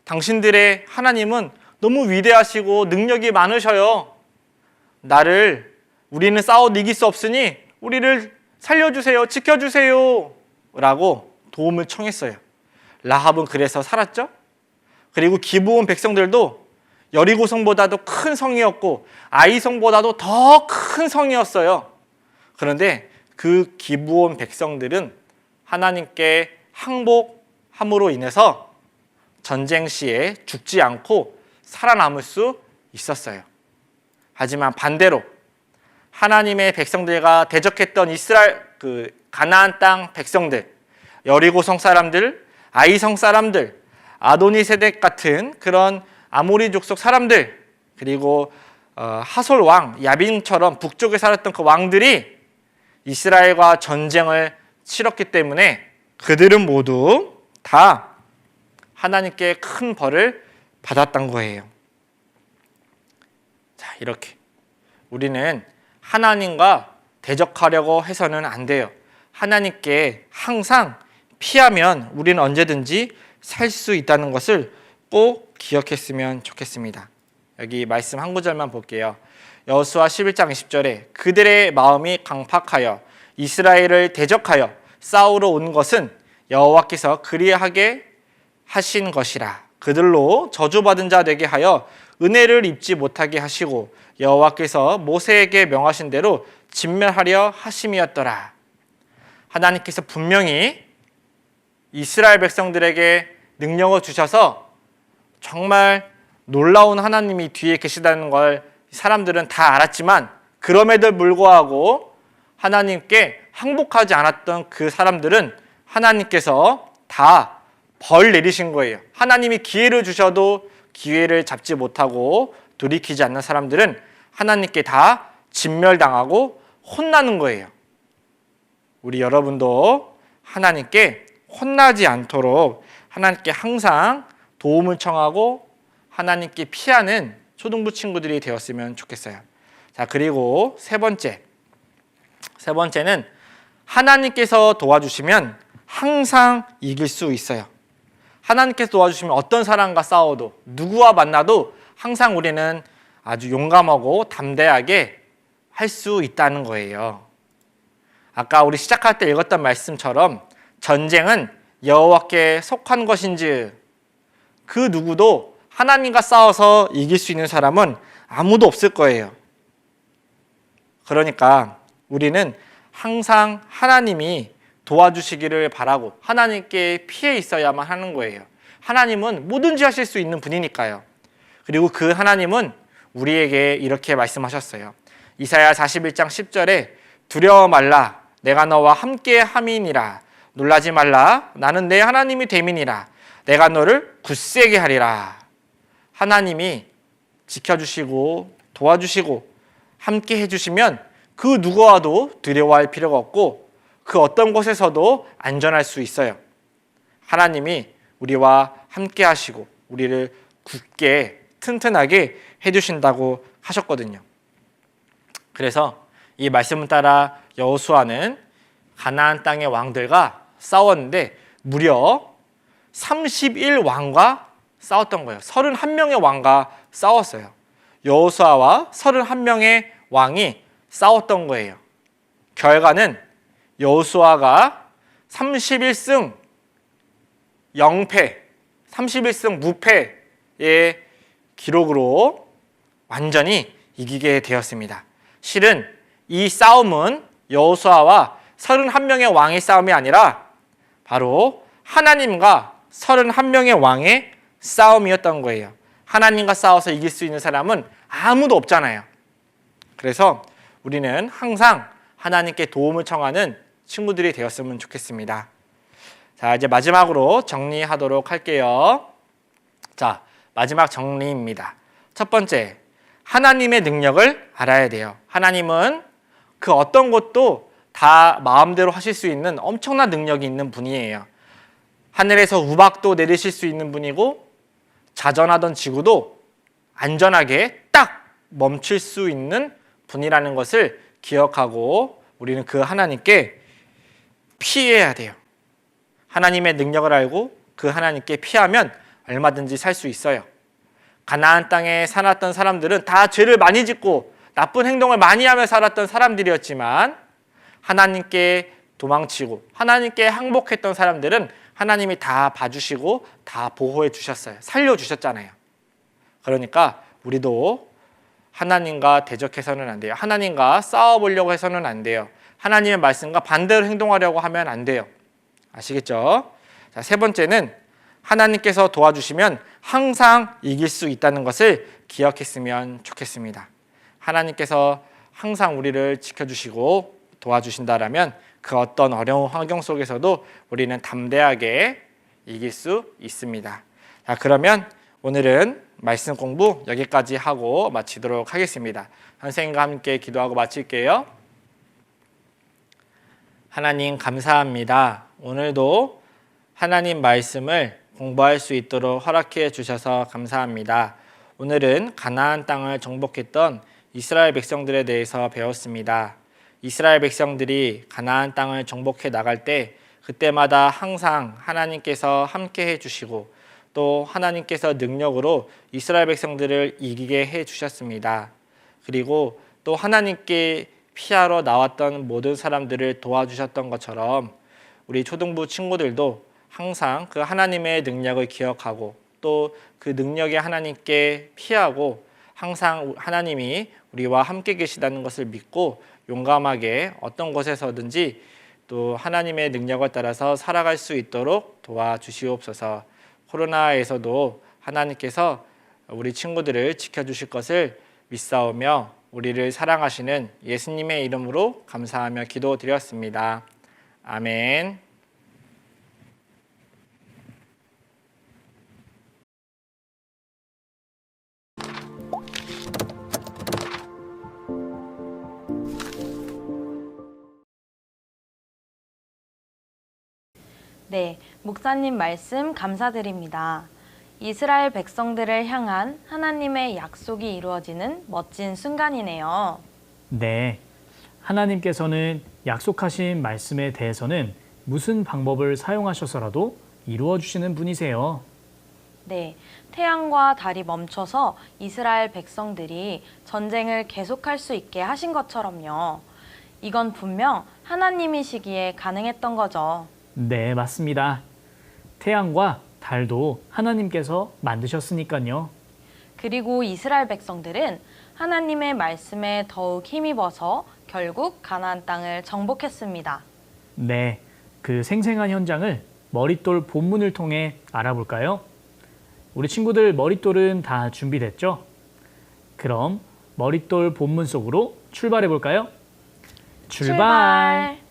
당신들의 하나님은 너무 위대하시고 능력이 많으셔요. 우리는 싸워 이길 수 없으니 우리를 살려주세요, 지켜주세요 라고 도움을 청했어요. 라합은 그래서 살았죠. 그리고 기브온 백성들도 여리고성보다도 큰 성이었고 아이성보다도 더 큰 성이었어요. 그런데 그 기브온 백성들은 하나님께 항복함으로 인해서 전쟁 시에 죽지 않고 살아남을 수 있었어요. 하지만 반대로 하나님의 백성들과 대적했던 가나안 땅 백성들, 여리고성 사람들, 아이성 사람들, 아도니세덱 같은 그런 아모리 족속 사람들, 그리고 하솔 왕 야빈처럼 북쪽에 살았던 그 왕들이 이스라엘과 전쟁을 치렀기 때문에 그들은 모두 다 하나님께 큰 벌을 받았던 거예요. 자, 이렇게 우리는 하나님과 대적하려고 해서는 안 돼요. 하나님께 항상 피하면 우리는 언제든지 살 수 있다는 것을 꼭 기억했으면 좋겠습니다. 여기 말씀 한 구절만 볼게요. 여호수아 11장 20절에 그들의 마음이 강팍하여 이스라엘을 대적하여 싸우러 온 것은 여호와께서 그리하게 하신 것이라. 그들로 저주받은 자 되게 하여 은혜를 입지 못하게 하시고 여호와께서 모세에게 명하신 대로 진멸하려 하심이었더라. 하나님께서 분명히 이스라엘 백성들에게 능력을 주셔서 정말 놀라운 하나님이 뒤에 계시다는 걸 사람들은 다 알았지만 그럼에도 불구하고 하나님께 항복하지 않았던 그 사람들은 하나님께서 다 벌 내리신 거예요. 하나님이 기회를 주셔도 기회를 잡지 못하고 돌이키지 않는 사람들은 하나님께 다 진멸당하고 혼나는 거예요. 우리 여러분도 하나님께 혼나지 않도록 하나님께 항상 도움을 청하고 하나님께 피하는 초등부 친구들이 되었으면 좋겠어요. 자, 그리고 세 번째는 하나님께서 도와주시면 항상 이길 수 있어요. 하나님께서 도와주시면 어떤 사람과 싸워도 누구와 만나도 항상 우리는 아주 용감하고 담대하게 할 수 있다는 거예요. 아까 우리 시작할 때 읽었던 말씀처럼 전쟁은 여호와께 속한 것인지 그 누구도 하나님과 싸워서 이길 수 있는 사람은 아무도 없을 거예요. 그러니까 우리는 항상 하나님이 도와주시기를 바라고 하나님께 피해 있어야만 하는 거예요. 하나님은 뭐든지 하실 수 있는 분이니까요. 그리고 그 하나님은 우리에게 이렇게 말씀하셨어요. 이사야 41장 10절에 두려워 말라 내가 너와 함께 함이니라 놀라지 말라 나는 내 하나님이 됨이니라 내가 너를 굳세게 하리라. 하나님이 지켜주시고 도와주시고 함께 해주시면 그 누구와도 두려워할 필요가 없고 그 어떤 곳에서도 안전할 수 있어요. 하나님이 우리와 함께 하시고 우리를 굳게 튼튼하게 해주신다고 하셨거든요. 그래서 이 말씀을 따라 여호수아는 가나안 땅의 왕들과 싸웠는데 무려 31왕과 싸웠던 거예요. 31명의 왕과 싸웠어요. 여호수아와 31명의 왕이 싸웠던 거예요. 결과는 여호수아가 31승 0패, 31승 무패의 기록으로 완전히 이기게 되었습니다. 실은 이 싸움은 여호수아와 31명의 왕의 싸움이 아니라 바로 하나님과 31명의 왕의 싸움이었던 거예요. 하나님과 싸워서 이길 수 있는 사람은 아무도 없잖아요. 그래서 우리는 항상 하나님께 도움을 청하는 친구들이 되었으면 좋겠습니다. 자, 이제 마지막으로 정리하도록 할게요. 자, 마지막 정리입니다. 첫 번째, 하나님의 능력을 알아야 돼요. 하나님은 그 어떤 것도 다 마음대로 하실 수 있는 엄청난 능력이 있는 분이에요. 하늘에서 우박도 내리실 수 있는 분이고 자전하던 지구도 안전하게 딱 멈출 수 있는 분이라는 것을 기억하고 우리는 그 하나님께 피해야 돼요. 하나님의 능력을 알고 그 하나님께 피하면 얼마든지 살 수 있어요. 가나안 땅에 살았던 사람들은 다 죄를 많이 짓고 나쁜 행동을 많이 하며 살았던 사람들이었지만 하나님께 도망치고 하나님께 항복했던 사람들은 하나님이 다 봐주시고 다 보호해 주셨어요. 살려주셨잖아요. 그러니까 우리도 하나님과 대적해서는 안 돼요. 하나님과 싸워보려고 해서는 안 돼요. 하나님의 말씀과 반대로 행동하려고 하면 안 돼요. 아시겠죠? 자, 세 번째는 하나님께서 도와주시면 항상 이길 수 있다는 것을 기억했으면 좋겠습니다. 하나님께서 항상 우리를 지켜주시고 도와주신다라면 그 어떤 어려운 환경 속에서도 우리는 담대하게 이길 수 있습니다. 자, 그러면 오늘은 말씀 공부 여기까지 하고 마치도록 하겠습니다. 선생님과 함께 기도하고 마칠게요. 하나님 감사합니다. 오늘도 하나님 말씀을 공부할 수 있도록 허락해 주셔서 감사합니다. 오늘은 가나안 땅을 정복했던 이스라엘 백성들에 대해서 배웠습니다. 이스라엘 백성들이 가나안 땅을 정복해 나갈 때 그때마다 항상 하나님께서 함께 해주시고 또 하나님께서 능력으로 이스라엘 백성들을 이기게 해주셨습니다. 그리고 또 하나님께 피하러 나왔던 모든 사람들을 도와주셨던 것처럼 우리 초등부 친구들도 항상 그 하나님의 능력을 기억하고 또 그 능력의 하나님께 피하고 항상 하나님이 우리와 함께 계시다는 것을 믿고 용감하게 어떤 곳에서든지 또 하나님의 능력을 따라서 살아갈 수 있도록 도와주시옵소서. 코로나에서도 하나님께서 우리 친구들을 지켜주실 것을 믿사오며 우리를 사랑하시는 예수님의 이름으로 감사하며 기도드렸습니다. 아멘. 네, 목사님 말씀 감사드립니다. 이스라엘 백성들을 향한 하나님의 약속이 이루어지는 멋진 순간이네요. 네, 하나님께서는 약속하신 말씀에 대해서는 무슨 방법을 사용하셔서라도 이루어 주시는 분이세요. 네, 태양과 달이 멈춰서 이스라엘 백성들이 전쟁을 계속할 수 있게 하신 것처럼요. 이건 분명 하나님이시기에 가능했던 거죠. 네, 맞습니다. 태양과 달도 하나님께서 만드셨으니까요. 그리고 이스라엘 백성들은 하나님의 말씀에 더욱 힘입어서 결국 가나안 땅을 정복했습니다. 네, 그 생생한 현장을 머릿돌 본문을 통해 알아볼까요? 우리 친구들 머릿돌은 다 준비됐죠? 그럼 머릿돌 본문 속으로 출발해 볼까요? 출발!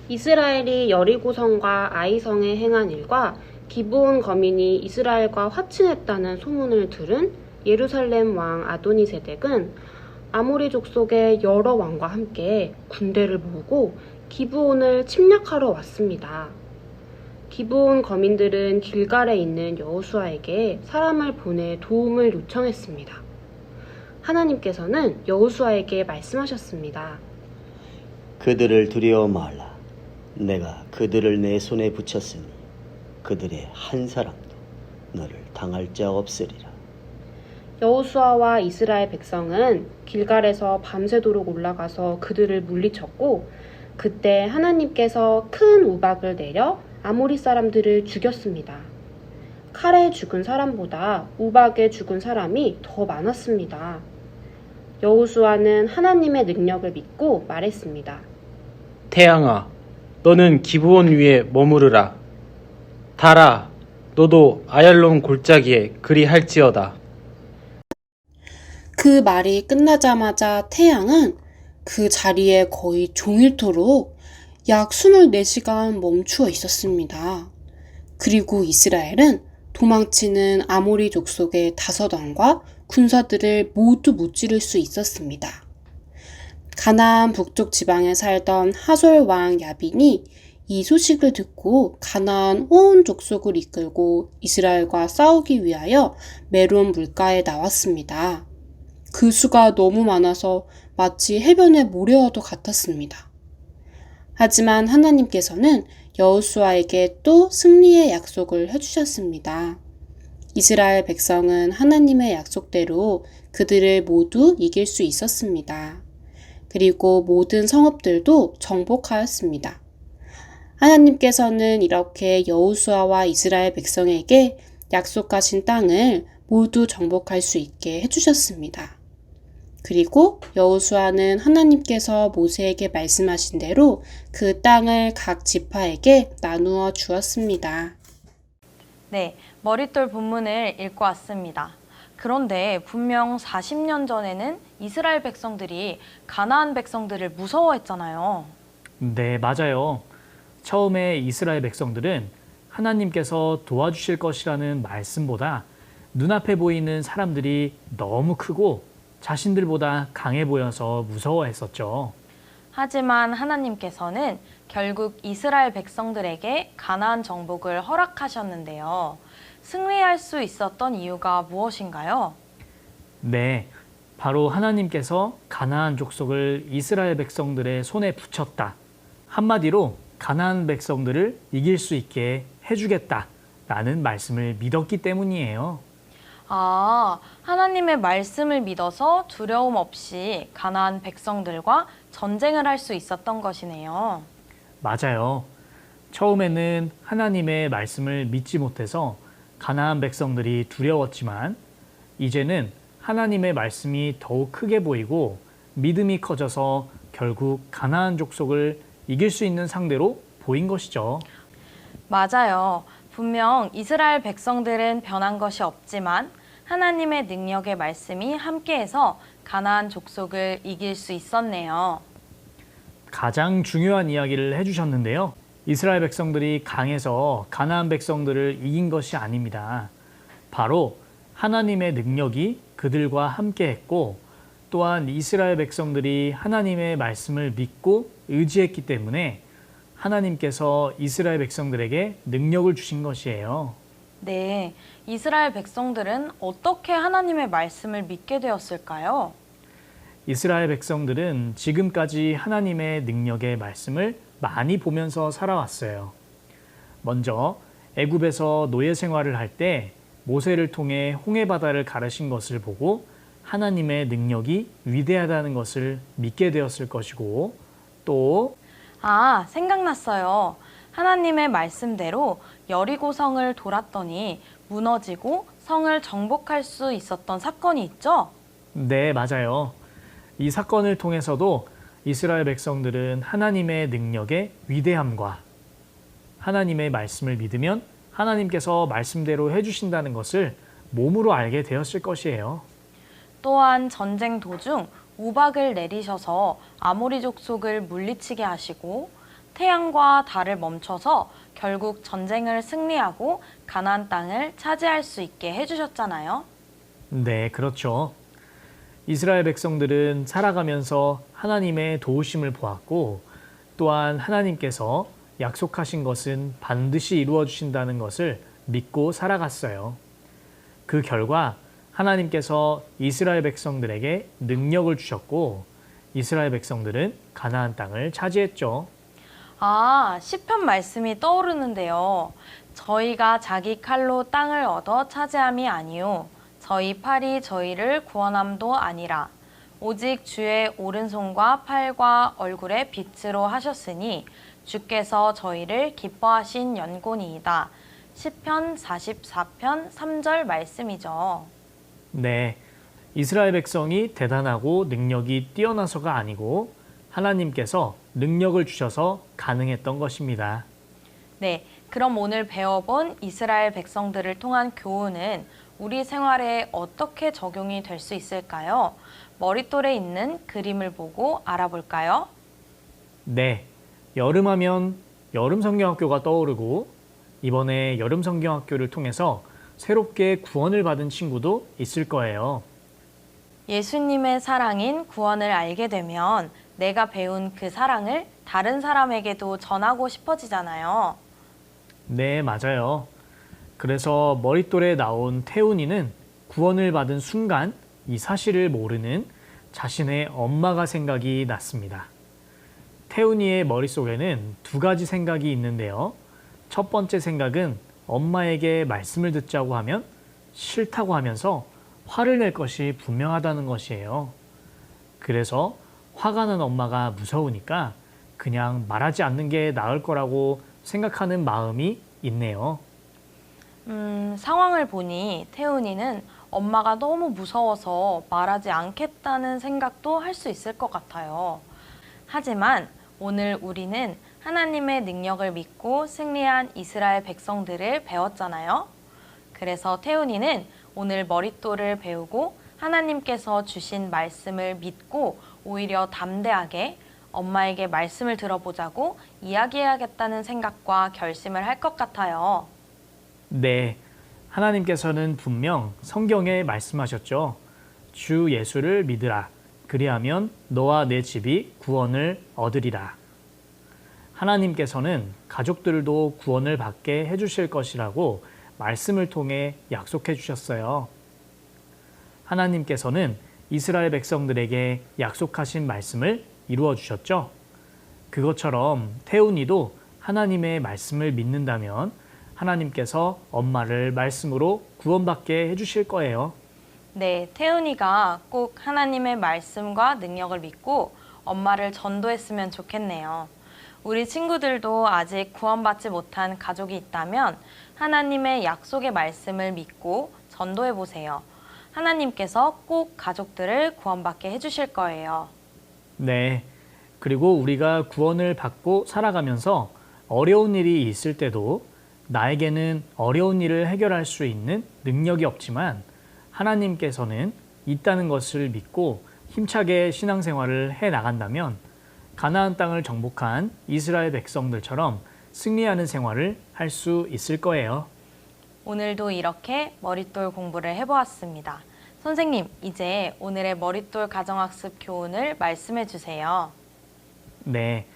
이스라엘이 여리고성과 아이성에 행한 일과 기브온 거민이 이스라엘과 화친했다는 소문을 들은 예루살렘 왕 아도니세덱은 아모리 족속의 여러 왕과 함께 군대를 모으고 기브온을 침략하러 왔습니다. 기브온 거민들은 길갈에 있는 여호수아에게 사람을 보내 도움을 요청했습니다. 하나님께서는 여호수아에게 말씀하셨습니다. 그들을 두려워 말라. 내가 그들을 내 손에 붙였으니 그들의 한 사람도 너를 당할 자 없으리라. 여호수아와 이스라엘 백성은 길갈에서 밤새도록 올라가서 그들을 물리쳤고 그때 하나님께서 큰 우박을 내려 아모리 사람들을 죽였습니다. 칼에 죽은 사람보다 우박에 죽은 사람이 더 많았습니다. 여호수아는 하나님의 능력을 믿고 말했습니다. 태양아, 너는 기브온 위에 머무르라. 달아, 너도 아얄론 골짜기에 그리할지어다. 그 말이 끝나자마자 태양은 그 자리에 거의 종일토록 약 24시간 멈추어 있었습니다. 그리고 이스라엘은 도망치는 아모리 족속의 5왕과 군사들을 모두 무찌를 수 있었습니다. 가나안 북쪽 지방에 살던 하솔 왕 야빈이 이 소식을 듣고 가나안 온 족속을 이끌고 이스라엘과 싸우기 위하여 메론 물가에 나왔습니다. 그 수가 너무 많아서 마치 해변의 모래와도 같았습니다. 하지만 하나님께서는 여호수아에게 또 승리의 약속을 해주셨습니다. 이스라엘 백성은 하나님의 약속대로 그들을 모두 이길 수 있었습니다. 그리고 모든 성읍들도 정복하였습니다. 하나님께서는 이렇게 여호수아와 이스라엘 백성에게 약속하신 땅을 모두 정복할 수 있게 해주셨습니다. 그리고 여호수아는 하나님께서 모세에게 말씀하신 대로 그 땅을 각 지파에게 나누어 주었습니다. 네, 머릿돌 본문을 읽고 왔습니다. 그런데 분명 40년 전에는 이스라엘 백성들이 가나안 백성들을 무서워했잖아요. 네, 맞아요. 처음에 이스라엘 백성들은 하나님께서 도와주실 것이라는 말씀보다 눈앞에 보이는 사람들이 너무 크고 자신들보다 강해 보여서 무서워했었죠. 하지만 하나님께서는 결국 이스라엘 백성들에게 가나안 정복을 허락하셨는데요. 승리할 수 있었던 이유가 무엇인가요? 네, 바로 하나님께서 가나안 족속을 이스라엘 백성들의 손에 붙였다. 한마디로 가나안 백성들을 이길 수 있게 해주겠다라는 말씀을 믿었기 때문이에요. 아, 하나님의 말씀을 믿어서 두려움 없이 가나안 백성들과 전쟁을 할 수 있었던 것이네요. 맞아요. 처음에는 하나님의 말씀을 믿지 못해서 가나안 백성들이 두려웠지만 이제는 하나님의 말씀이 더욱 크게 보이고 믿음이 커져서 결국 가나안 족속을 이길 수 있는 상대로 보인 것이죠. 맞아요. 분명 이스라엘 백성들은 변한 것이 없지만 하나님의 능력의 말씀이 함께해서 가나안 족속을 이길 수 있었네요. 가장 중요한 이야기를 해주셨는데요. 이스라엘 백성들이 강해서 가나안 백성들을 이긴 것이 아닙니다. 바로 하나님의 능력이 그들과 함께했고 또한 이스라엘 백성들이 하나님의 말씀을 믿고 의지했기 때문에 하나님께서 이스라엘 백성들에게 능력을 주신 것이에요. 네, 이스라엘 백성들은 어떻게 하나님의 말씀을 믿게 되었을까요? 이스라엘 백성들은 지금까지 하나님의 능력의 말씀을 많이 보면서 살아왔어요. 먼저 애굽에서 노예 생활을 할 때 모세를 통해 홍해 바다를 가르신 것을 보고 하나님의 능력이 위대하다는 것을 믿게 되었을 것이고 또 아, 생각났어요. 하나님의 말씀대로 여리고 성을 돌았더니 무너지고 성을 정복할 수 있었던 사건이 있죠? 네, 맞아요. 이 사건을 통해서도 이스라엘 백성들은 하나님의 능력의 위대함과 하나님의 말씀을 믿으면 하나님께서 말씀대로 해주신다는 것을 몸으로 알게 되었을 것이에요. 또한 전쟁 도중 우박을 내리셔서 아모리 족속을 물리치게 하시고 태양과 달을 멈춰서 결국 전쟁을 승리하고 가나안 땅을 차지할 수 있게 해주셨잖아요. 네, 그렇죠. 이스라엘 백성들은 살아가면서 하나님의 도우심을 보았고 또한 하나님께서 약속하신 것은 반드시 이루어 주신다는 것을 믿고 살아갔어요. 그 결과 하나님께서 이스라엘 백성들에게 능력을 주셨고 이스라엘 백성들은 가나안 땅을 차지했죠. 아, 시편 말씀이 떠오르는데요. 저희가 자기 칼로 땅을 얻어 차지함이 아니요 저희 팔이 저희를 구원함도 아니라 오직 주의 오른손과 팔과 얼굴의 빛으로 하셨으니 주께서 저희를 기뻐하신 연고니이다. 시편 44편 3절 말씀이죠. 네, 이스라엘 백성이 대단하고 능력이 뛰어나서가 아니고 하나님께서 능력을 주셔서 가능했던 것입니다. 네, 그럼 오늘 배워본 이스라엘 백성들을 통한 교훈은 우리 생활에 어떻게 적용이 될 수 있을까요? 머릿돌에 있는 그림을 보고 알아볼까요? 네, 여름하면 여름 성경학교가 떠오르고 이번에 여름 성경학교를 통해서 새롭게 구원을 받은 친구도 있을 거예요. 예수님의 사랑인 구원을 알게 되면 내가 배운 그 사랑을 다른 사람에게도 전하고 싶어지잖아요. 네, 맞아요. 그래서 머릿돌에 나온 태훈이는 구원을 받은 순간 이 사실을 모르는 자신의 엄마가 생각이 났습니다. 태훈이의 머릿속에는 두 가지 생각이 있는데요. 첫 번째 생각은 엄마에게 말씀을 듣자고 하면 싫다고 하면서 화를 낼 것이 분명하다는 것이에요. 그래서 화가 난 엄마가 무서우니까 그냥 말하지 않는 게 나을 거라고 생각하는 마음이 있네요. 상황을 보니 태훈이는 엄마가 너무 무서워서 말하지 않겠다는 생각도 할 수 있을 것 같아요. 하지만 오늘 우리는 하나님의 능력을 믿고 승리한 이스라엘 백성들을 배웠잖아요. 그래서 태훈이는 오늘 머릿돌을 배우고 하나님께서 주신 말씀을 믿고 오히려 담대하게 엄마에게 말씀을 들어보자고 이야기해야겠다는 생각과 결심을 할 것 같아요. 네, 하나님께서는 분명 성경에 말씀하셨죠. 주 예수를 믿으라. 그리하면 너와 내 집이 구원을 얻으리라. 하나님께서는 가족들도 구원을 받게 해주실 것이라고 말씀을 통해 약속해 주셨어요. 하나님께서는 이스라엘 백성들에게 약속하신 말씀을 이루어 주셨죠. 그것처럼 태훈이도 하나님의 말씀을 믿는다면 하나님께서 엄마를 말씀으로 구원받게 해주실 거예요. 네, 태훈이가 꼭 하나님의 말씀과 능력을 믿고 엄마를 전도했으면 좋겠네요. 우리 친구들도 아직 구원받지 못한 가족이 있다면 하나님의 약속의 말씀을 믿고 전도해 보세요. 하나님께서 꼭 가족들을 구원받게 해주실 거예요. 네, 그리고 우리가 구원을 받고 살아가면서 어려운 일이 있을 때도 나에게는 어려운 일을 해결할 수 있는 능력이 없지만 하나님께서는 있다는 것을 믿고 힘차게 신앙생활을 해 나간다면 가나안 땅을 정복한 이스라엘 백성들처럼 승리하는 생활을 할 수 있을 거예요. 오늘도 이렇게 머릿돌 공부를 해보았습니다. 선생님, 이제 오늘의 머릿돌 가정학습 교훈을 말씀해 주세요. 네,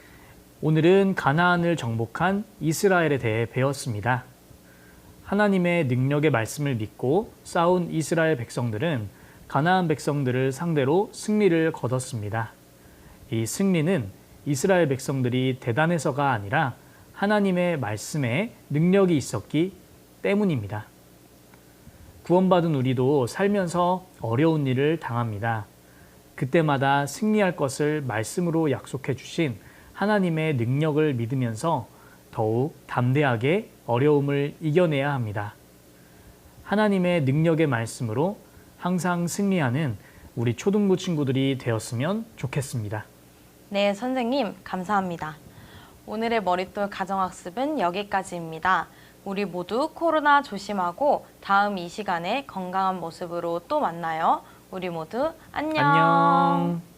오늘은 가나안을 정복한 이스라엘에 대해 배웠습니다. 하나님의 능력의 말씀을 믿고 싸운 이스라엘 백성들은 가나안 백성들을 상대로 승리를 거뒀습니다. 이 승리는 이스라엘 백성들이 대단해서가 아니라 하나님의 말씀에 능력이 있었기 때문입니다. 구원받은 우리도 살면서 어려운 일을 당합니다. 그때마다 승리할 것을 말씀으로 약속해 주신 하나님의 능력을 믿으면서 더욱 담대하게 어려움을 이겨내야 합니다. 하나님의 능력의 말씀으로 항상 승리하는 우리 초등부 친구들이 되었으면 좋겠습니다. 네, 선생님, 감사합니다. 오늘의 머릿돌 가정학습은 여기까지입니다. 우리 모두 코로나 조심하고 다음 이 시간에 건강한 모습으로 또 만나요. 우리 모두 안녕. 안녕.